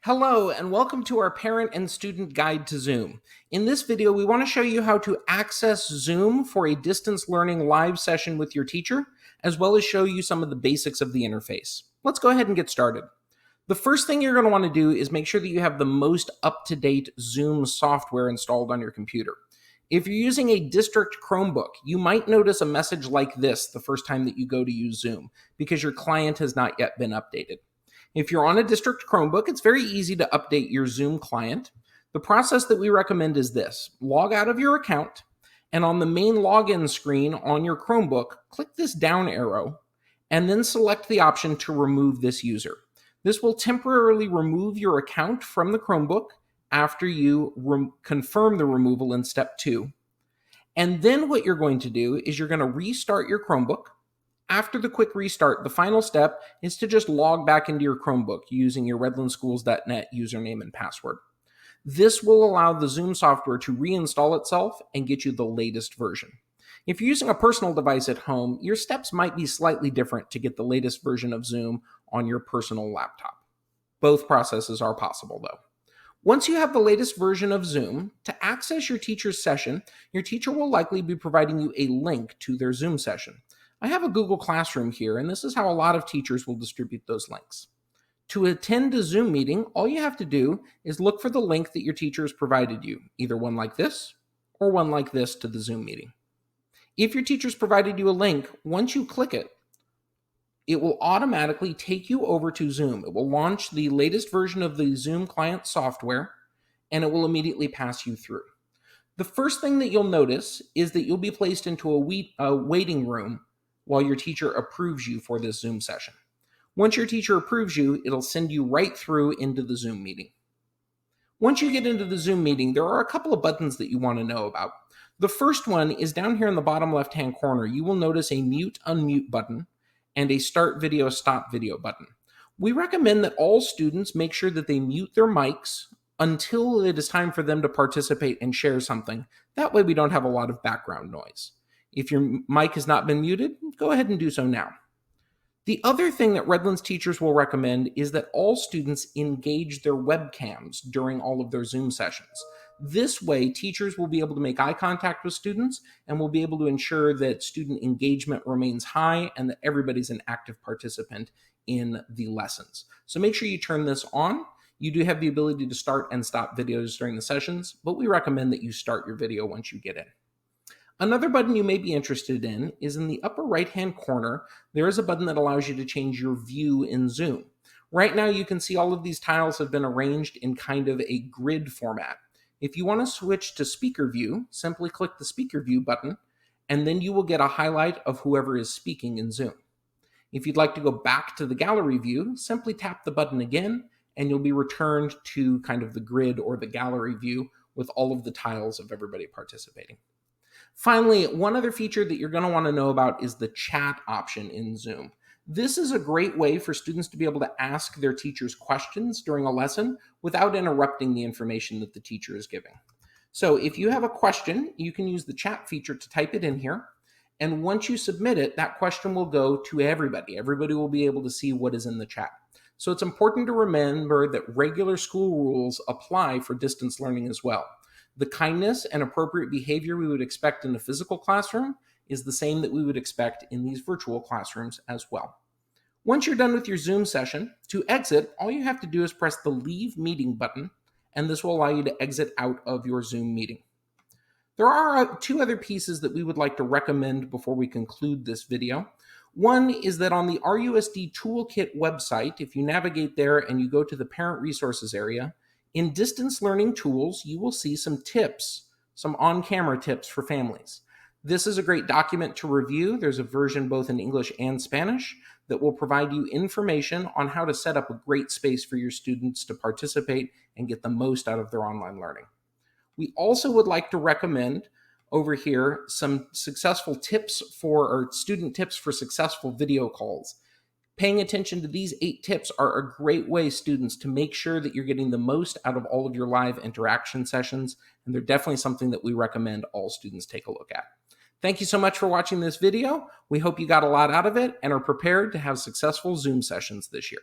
Hello, and welcome to our Parent and Student Guide to Zoom. In this video, we want to show you how to access Zoom for a distance learning live session with your teacher, as well as show you some of the basics of the interface. Let's go ahead and get started. The first thing you're going to want to do is make sure that you have the most up-to-date Zoom software installed on your computer. If you're using a district Chromebook, you might notice a message like this the first time that you go to use Zoom, because your client has not yet been updated. If you're on a district Chromebook, it's very easy to update your Zoom client. The process that we recommend is this: log out of your account, and on the main login screen on your Chromebook, click this down arrow, and then select the option to remove this user. This will temporarily remove your account from the Chromebook after you confirm the removal in step 2. And then what you're going to do is you're going to restart your Chromebook. After the quick restart, the final step is to just log back into your Chromebook using your redlandsschools.net username and password. This will allow the Zoom software to reinstall itself and get you the latest version. If you're using a personal device at home, your steps might be slightly different to get the latest version of Zoom on your personal laptop. Both processes are possible, though. Once you have the latest version of Zoom, to access your teacher's session, your teacher will likely be providing you a link to their Zoom session. I have a Google Classroom here, and this is how a lot of teachers will distribute those links. To attend a Zoom meeting, all you have to do is look for the link that your teacher has provided you, either one like this or one like this to the Zoom meeting. If your teacher's provided you a link, once you click it, it will automatically take you over to Zoom. It will launch the latest version of the Zoom client software, and it will immediately pass you through. The first thing that you'll notice is that you'll be placed into a waiting room while your teacher approves you for this Zoom session. Once your teacher approves you, it'll send you right through into the Zoom meeting. Once you get into the Zoom meeting, there are a couple of buttons that you want to know about. The first one is down here in the bottom left-hand corner. You will notice a mute, unmute button and a start video, stop video button. We recommend that all students make sure that they mute their mics until it is time for them to participate and share something. That way we don't have a lot of background noise. If your mic has not been muted, go ahead and do so now. The other thing that Redlands teachers will recommend is that all students engage their webcams during all of their Zoom sessions. This way, teachers will be able to make eye contact with students and will be able to ensure that student engagement remains high and that everybody's an active participant in the lessons. So make sure you turn this on. You do have the ability to start and stop videos during the sessions, but we recommend that you start your video once you get in. Another button you may be interested in is in the upper right-hand corner. There is a button that allows you to change your view in Zoom. Right now, you can see all of these tiles have been arranged in kind of a grid format. If you want to switch to speaker view, simply click the speaker view button, and then you will get a highlight of whoever is speaking in Zoom. If you'd like to go back to the gallery view, simply tap the button again, and you'll be returned to kind of the grid or the gallery view with all of the tiles of everybody participating. Finally, one other feature that you're going to want to know about is the chat option in Zoom. This is a great way for students to be able to ask their teachers questions during a lesson without interrupting the information that the teacher is giving. So if you have a question, you can use the chat feature to type it in here. And once you submit it, that question will go to everybody. Everybody will be able to see what is in the chat. So it's important to remember that regular school rules apply for distance learning as well. The kindness and appropriate behavior we would expect in a physical classroom is the same that we would expect in these virtual classrooms as well. Once you're done with your Zoom session, to exit, all you have to do is press the Leave Meeting button, and this will allow you to exit out of your Zoom meeting. There are two other pieces that we would like to recommend before we conclude this video. One is that on the RUSD Toolkit website, if you navigate there and you go to the Parent Resources area, in Distance Learning Tools, you will see some tips, some on-camera tips for families. This is a great document to review. There's a version both in English and Spanish that will provide you information on how to set up a great space for your students to participate and get the most out of their online learning. We also would like to recommend over here some successful tips or student tips for successful video calls. Paying attention to these 8 tips are a great way, students, to make sure that you're getting the most out of all of your live interaction sessions, and they're definitely something that we recommend all students take a look at. Thank you so much for watching this video. We hope you got a lot out of it and are prepared to have successful Zoom sessions this year.